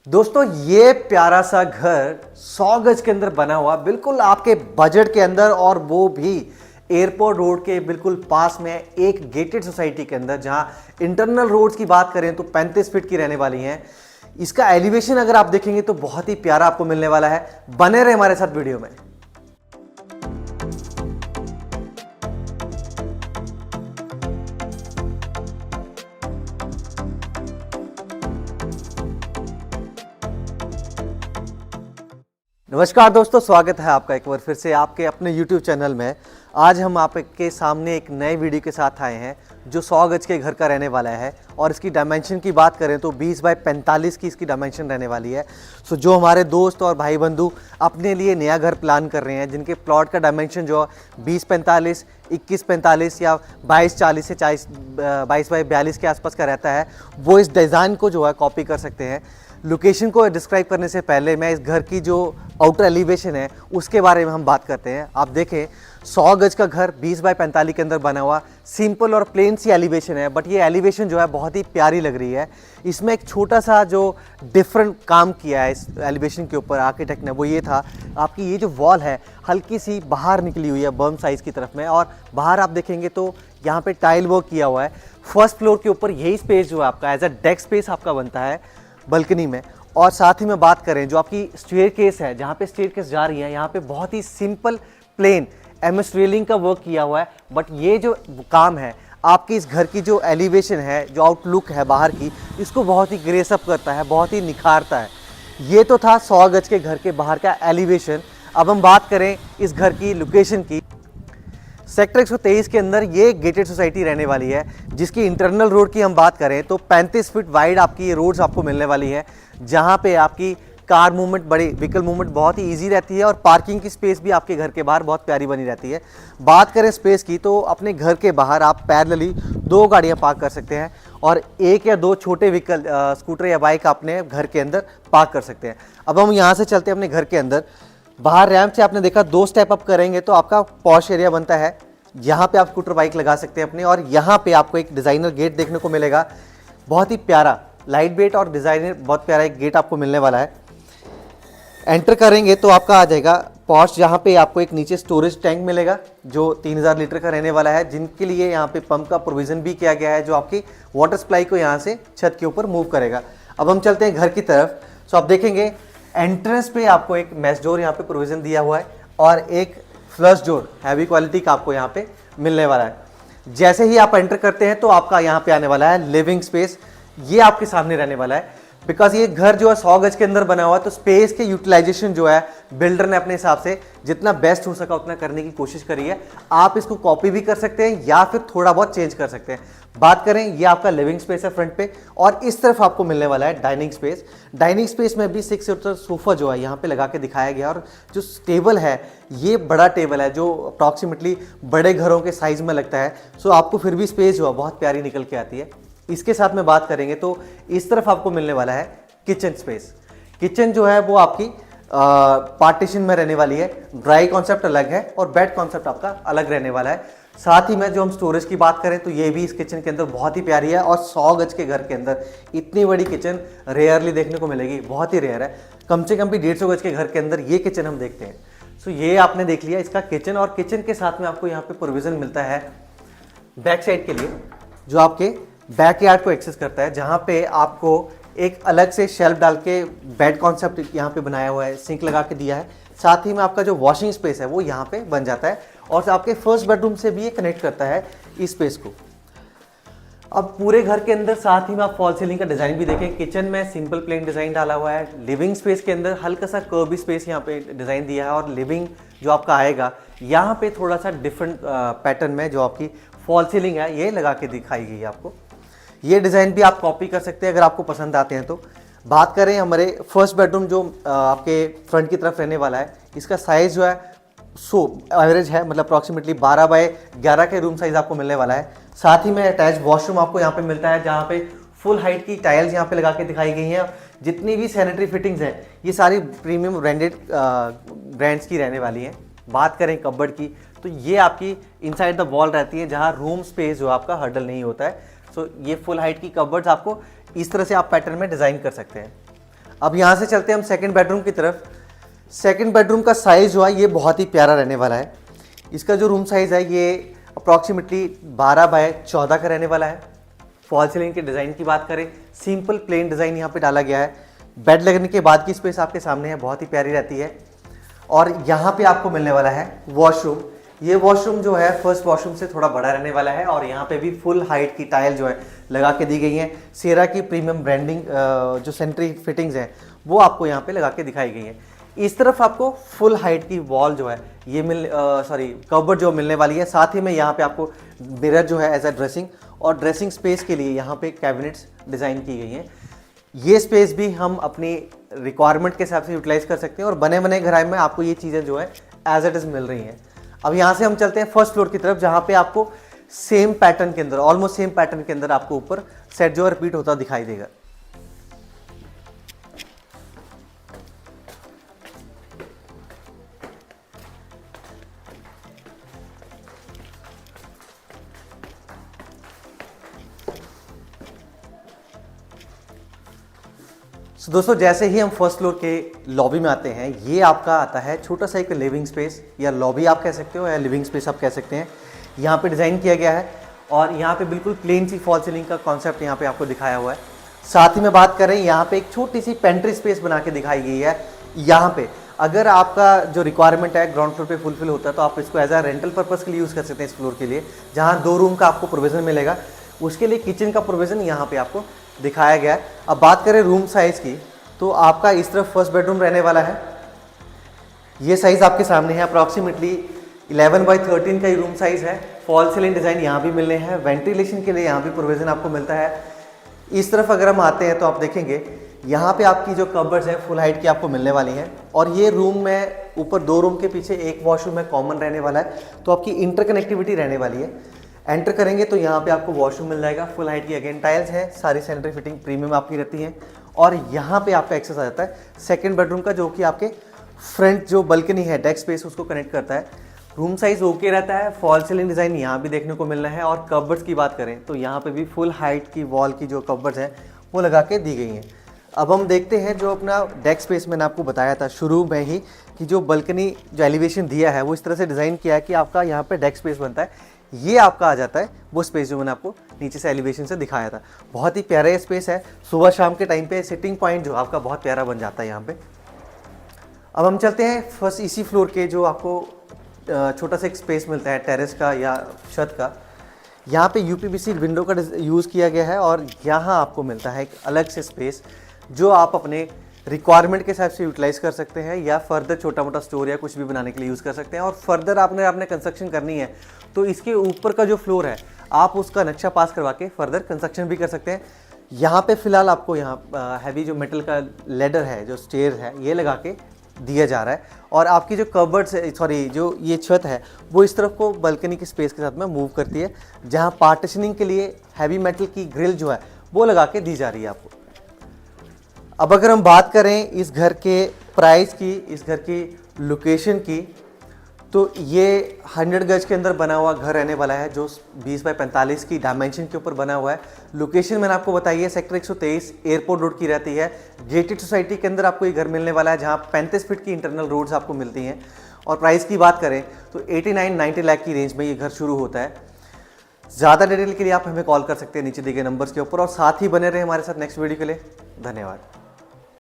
दोस्तों ये प्यारा सा घर 100 गज के अंदर बना हुआ, बिल्कुल आपके बजट के अंदर, और वो भी एयरपोर्ट रोड के बिल्कुल पास में एक गेटेड सोसाइटी के अंदर, जहां इंटरनल रोड्स की बात करें तो 35 फीट की रहने वाली हैं। इसका एलिवेशन अगर आप देखेंगे तो बहुत ही प्यारा आपको मिलने वाला है। बने रहे हमारे साथ वीडियो में। नमस्कार दोस्तों, स्वागत है आपका एक बार फिर से आपके अपने YouTube चैनल में। आज हम आपके सामने एक नए वीडियो के साथ आए हैं जो 100 गज के घर का रहने वाला है, और इसकी डायमेंशन की बात करें तो 20 बाय 45 की इसकी डायमेंशन रहने वाली है। सो जो हमारे दोस्त और भाई बंधु अपने लिए नया घर प्लान कर रहे हैं, जिनके प्लॉट का डायमेंशन जो 20-45, 21-45 या 22-40 से 22 बाय 42 के आसपास का रहता है, वो इस डिज़ाइन को जो है कॉपी कर सकते हैं। लोकेशन को डिस्क्राइब करने से पहले मैं इस घर की जो आउटर एलिवेशन है उसके बारे में हम बात करते हैं। आप देखें 100 गज का घर 20 बाय 45 के अंदर बना हुआ, सिंपल और प्लेन सी एलिवेशन है, बट ये एलिवेशन जो है बहुत ही प्यारी लग रही है। इसमें एक छोटा सा जो डिफरेंट काम किया है इस एलिवेशन के ऊपर आर्किटेक्ट ने, वो ये था, आपकी ये जो वॉल है हल्की सी बाहर निकली हुई है बर्म साइज़ की तरफ में, और बाहर आप देखेंगे तो यहाँ पे टाइल वर्क किया हुआ है। फर्स्ट फ्लोर के ऊपर यही स्पेस जो है आपका एज अ डेस्क स्पेस आपका बनता है बालकनी में। और साथ ही में बात करें जो आपकी स्टेयरकेस है, जहाँ पे स्टेयरकेस जा रही है, यहाँ पे बहुत ही सिंपल प्लेन एमएस रेलिंग का वर्क किया हुआ है। बट ये जो काम है आपकी इस घर की जो एलिवेशन है, जो आउटलुक है बाहर की, इसको बहुत ही ग्रेस अप करता है, बहुत ही निखारता है। ये तो था 100 गज के घर के बाहर का एलिवेशन। अब हम बात करें इस घर की लोकेशन की। सेक्टर 123 के अंदर ये गेटेड सोसाइटी रहने वाली है, जिसकी इंटरनल रोड की हम बात करें तो 35 फीट वाइड आपकी ये रोड्स आपको मिलने वाली है, जहाँ पे आपकी कार मूवमेंट, बड़ी व्हीकल मूवमेंट बहुत ही इजी रहती है, और पार्किंग की स्पेस भी आपके घर के बाहर बहुत प्यारी बनी रहती है। बात करें स्पेस की तो अपने घर के बाहर आप पैरेलली 2 गाड़ियाँ पार्क कर सकते हैं, और 1 या 2 छोटे व्हीकल स्कूटर या बाइक अपने घर के अंदर पार्क कर सकते हैं। अब हम यहाँ से चलते हैं अपने घर के अंदर। बाहर रैंप से आपने देखा 2 स्टेप अप करेंगे तो आपका पॉश एरिया बनता है। यहाँ पे आप स्कूटर बाइक लगा सकते हैं अपने, और यहाँ पे आपको एक डिज़ाइनर गेट देखने को मिलेगा, बहुत ही प्यारा लाइट वेट और डिज़ाइनर, बहुत प्यारा एक गेट आपको मिलने वाला है। एंटर करेंगे तो आपका आ जाएगा पॉश, जहाँ पे आपको एक नीचे स्टोरेज टैंक मिलेगा जो 3000 लीटर का रहने वाला है, जिनके लिए यहाँ पे पंप का प्रोविज़न भी किया गया है, जो आपकी वाटर सप्लाई को यहाँ से छत के ऊपर मूव करेगा। अब हम चलते हैं घर की तरफ। सो आप देखेंगे एंट्रेंस पे आपको एक मैश डोर यहाँ पे प्रोविज़न दिया हुआ है, और एक फ्लश डोर हैवी क्वालिटी का आपको यहाँ पे मिलने वाला है। जैसे ही आप एंटर करते हैं तो आपका यहाँ पे आने वाला है लिविंग स्पेस। ये आपके सामने रहने वाला है, बिकॉज ये घर जो है 100 गज के अंदर बना हुआ है, तो स्पेस के यूटिलाइजेशन जो है बिल्डर ने अपने हिसाब से जितना बेस्ट हो सका उतना करने की कोशिश करी है। आप इसको कॉपी भी कर सकते हैं या फिर थोड़ा बहुत चेंज कर सकते हैं। बात करें, ये आपका लिविंग स्पेस है फ्रंट पे, और इस तरफ आपको मिलने वाला है डाइनिंग स्पेस। डाइनिंग स्पेस में भी 6 सीटर सोफा जो है यहाँ पे लगा के दिखाया गया, और जो टेबल है ये बड़ा टेबल है जो अप्रॉक्सीमेटली बड़े घरों के साइज में लगता है। सो आपको फिर भी स्पेस जो है बहुत प्यारी निकल के आती है। इसके साथ में बात करेंगे तो इस तरफ आपको मिलने वाला है किचन स्पेस। किचन जो है वो आपकी पार्टीशन में रहने वाली है, ड्राई कॉन्सेप्ट अलग है और बेड कॉन्सेप्ट आपका अलग रहने वाला है। साथ ही में जो हम स्टोरेज की बात करें तो ये भी इस किचन के अंदर बहुत ही प्यारी है, और 100 गज के घर के अंदर इतनी बड़ी किचन रेयरली देखने को मिलेगी, बहुत ही रेयर है। कम से कम भी 150 गज के घर के अंदर ये किचन हम देखते हैं। सो ये आपने देख लिया इसका किचन, और किचन के साथ में आपको यहाँ पे प्रोविज़न मिलता है बैक साइड के लिए, जो आपके बैकयार्ड को एक्सेस करता है, जहाँ पे आपको एक अलग से शेल्फ डाल के बेड कॉन्सेप्ट यहाँ पे बनाया हुआ है, सिंक लगा के दिया है। साथ ही में आपका जो वॉशिंग स्पेस है वो यहाँ पे बन जाता है, और आपके फर्स्ट बेडरूम से भी ये कनेक्ट करता है इस स्पेस को। अब पूरे घर के अंदर साथ ही में आप फॉल सीलिंग का डिज़ाइन भी देखें। किचन में सिंपल प्लेन डिज़ाइन डाला हुआ है। लिविंग स्पेस के अंदर हल्का सा कर्वी स्पेस यहाँ पे डिज़ाइन दिया है, और लिविंग जो आपका आएगा यहाँ पे थोड़ा सा डिफरेंट पैटर्न में जो आपकी फॉल सीलिंग है ये लगा के दिखाई गई है आपको। ये डिज़ाइन भी आप कॉपी कर सकते हैं अगर आपको पसंद आते हैं तो। बात करें हमारे फर्स्ट बेडरूम जो आपके फ्रंट की तरफ रहने वाला है, इसका साइज़ जो है एवरेज है, मतलब अप्रॉक्सीमेटली 12 बाय 11 के रूम साइज़ आपको मिलने वाला है। साथ ही में अटैच वॉशरूम आपको यहाँ पे मिलता है, जहाँ पे फुल हाइट की टाइल्स यहाँ पे लगा के दिखाई गई हैं। जितनी भी सैनिटरी फिटिंग्स हैं ये सारी प्रीमियम ब्रांडेड ब्रांड्स की रहने वाली हैं। बात करें कबर्ड की तो ये आपकी इनसाइड द वॉल रहती है, जहाँ रूम स्पेस जो आपका हर्डल नहीं होता है। सो ये फुल हाइट की कबर्ड्स आपको इस तरह से आप पैटर्न में डिज़ाइन कर सकते हैं। अब यहाँ से चलते हैं हम सेकंड बेडरूम की तरफ। सेकंड बेडरूम का साइज़ जो है ये बहुत ही प्यारा रहने वाला है। इसका जो रूम साइज़ है ये अप्रॉक्सीमेटली 12 बाय 14 का रहने वाला है। फॉल सीलिंग के डिज़ाइन की बात करें, सिंपल प्लेन डिज़ाइन यहाँ पे डाला गया है। बेड लगने के बाद की स्पेस आपके सामने है, बहुत ही प्यारी रहती है। और यहाँ पे आपको मिलने वाला है वॉशरूम। ये वॉशरूम जो है फर्स्ट वॉशरूम से थोड़ा बड़ा रहने वाला है और यहाँ पे भी फुल हाइट की टाइल जो है लगा के दी गई है। सेरा की प्रीमियम ब्रांडिंग जो सेंट्री फिटिंग्स हैं वो आपको यहाँ पे लगा के दिखाई गई है। इस तरफ आपको फुल हाइट की वॉल जो है ये कबर्ड जो मिलने वाली है। साथ ही में यहाँ पे आपको मिरर जो है एज अ ड्रेसिंग और ड्रेसिंग स्पेस के लिए यहाँ पे कैबिनेट्स डिज़ाइन की गई हैं। ये स्पेस भी हम अपनी रिक्वायरमेंट के हिसाब से यूटिलाइज कर सकते हैं और बने बने घर में आपको ये चीज़ें जो है एज इट इज़ मिल रही हैं। अब यहाँ से हम चलते हैं फर्स्ट फ्लोर की तरफ, जहाँ पे आपको सेम पैटर्न के अंदर, ऑलमोस्ट सेम पैटर्न के अंदर आपको ऊपर सेट जो है रिपीट होता दिखाई देगा। So, दोस्तों जैसे ही हम फर्स्ट फ्लोर के लॉबी में आते हैं, ये आपका आता है छोटा सा एक लिविंग स्पेस या लॉबी आप कह सकते हो या लिविंग स्पेस आप कह सकते हैं। यहाँ पे डिज़ाइन किया गया है और यहाँ पे बिल्कुल प्लेन सी फॉल सीलिंग का कॉन्सेप्ट यहाँ पे आपको दिखाया हुआ है। साथ ही में बात करें, यहाँ पे एक छोटी सी पेंट्री स्पेस बना के दिखाई गई है। यहाँ पे अगर आपका जो रिक्वायरमेंट है ग्राउंड फ्लोर पे फुलफिल होता है तो आप इसको एज अ रेंटल पर्पज़ के लिए यूज़ कर सकते हैं इस फ्लोर के लिए, जहाँ 2 रूम का आपको प्रोविज़न मिलेगा। उसके लिए किचन का प्रोविज़न यहाँ पे आपको दिखाया गया है। अब बात करें रूम साइज़ की, तो आपका इस तरफ फर्स्ट बेडरूम रहने वाला है। ये साइज़ आपके सामने है, अप्रॉक्सीमेटली 11 बाई 13 का ही रूम साइज़ है। फॉल सीलिंग डिज़ाइन यहाँ भी मिलने हैं, वेंटिलेशन के लिए यहाँ भी प्रोविज़न आपको मिलता है। इस तरफ अगर हम आते हैं तो आप देखेंगे यहाँ पे आपकी जो कबर्ड्स हैं फुल हाइट की आपको मिलने वाली हैं। और ये रूम में ऊपर 2 रूम के पीछे एक वॉशरूम है, कॉमन रहने वाला है, तो आपकी इंटरकनेक्टिविटी रहने वाली है। एंटर करेंगे तो यहाँ पे आपको वॉशरूम मिल जाएगा, फुल हाइट की अगेन टाइल्स हैं, सारी सैनिटरी फिटिंग प्रीमियम आपकी रहती हैं। और यहाँ पे आपका एक्सेस आ जाता है सेकंड बेडरूम का, जो कि आपके फ्रंट जो बल्कनी है, डेस्क स्पेस, उसको कनेक्ट करता है। रूम साइज ओके रहता है, फॉल सीलिंग डिज़ाइन यहाँ भी देखने को मिल रहा है। और कबर्ड्स की बात करें तो यहाँ पे भी फुल हाइट की वॉल की जो कबर्ड्स हैं वो लगा के दी गई हैं। अब हम देखते हैं जो अपना डेस्क स्पेस मैंने आपको बताया था शुरू में ही कि जो बल्कनी जो एलिवेशन दिया है वो इस तरह से डिज़ाइन किया है कि आपका यहाँ पे डेस्क स्पेस बनता है। ये आपका आ जाता है वो स्पेस जो मैंने आपको नीचे से एलिवेशन से दिखाया था। बहुत ही प्यारा स्पेस है, सुबह शाम के टाइम पे सिटिंग पॉइंट जो आपका बहुत प्यारा बन जाता है यहाँ पे। अब हम चलते हैं फर्स्ट इसी फ्लोर के जो आपको छोटा सा एक स्पेस मिलता है टेरेस का या छत का। यहाँ पे यूपीवीसी विंडो का यूज़ किया गया है और यहाँ आपको मिलता है एक अलग से स्पेस जो आप अपने रिक्वायरमेंट के हिसाब से यूटिलाइज कर सकते हैं या फर्दर छोटा मोटा स्टोर या कुछ भी बनाने के लिए यूज़ कर सकते हैं। और फर्दर आपने कंस्ट्रक्शन करनी है तो इसके ऊपर का जो फ्लोर है आप उसका नक्शा पास करवा के फर्दर कंस्ट्रक्शन भी कर सकते हैं। यहाँ पे फिलहाल आपको यहाँ हैवी जो मेटल का लेडर है, जो स्टेयर है, ये लगा के दिया जा रहा है। और आपकी जो कबर्ड्स जो ये छत है वो इस तरफ को बल्कनी की स्पेस के साथ में मूव करती है, जहाँ पार्टीशनिंग के लिए हैवी मेटल की ग्रिल जो है वो लगा के दी जा रही है आपको। अब अगर हम बात करें इस घर के प्राइस की, इस घर की लोकेशन की, तो ये 100 गज के अंदर बना हुआ घर रहने वाला है जो 20 बाय 45 की डायमेंशन के ऊपर बना हुआ है। लोकेशन मैंने आपको बताई है सेक्टर 123 एयरपोर्ट रोड की रहती है। गेटेड सोसाइटी के अंदर आपको ये घर मिलने वाला है जहाँ 35 फीट की इंटरनल रोड्स आपको मिलती हैं। और प्राइस की बात करें तो 89-90 लाख की रेंज में ये घर शुरू होता है। ज़्यादा डिटेल के लिए आप हमें कॉल कर सकते हैं नीचे दिए गए नंबर्स के ऊपर। और साथ ही बने रहे हमारे साथ नेक्स्ट वीडियो के लिए। धन्यवाद।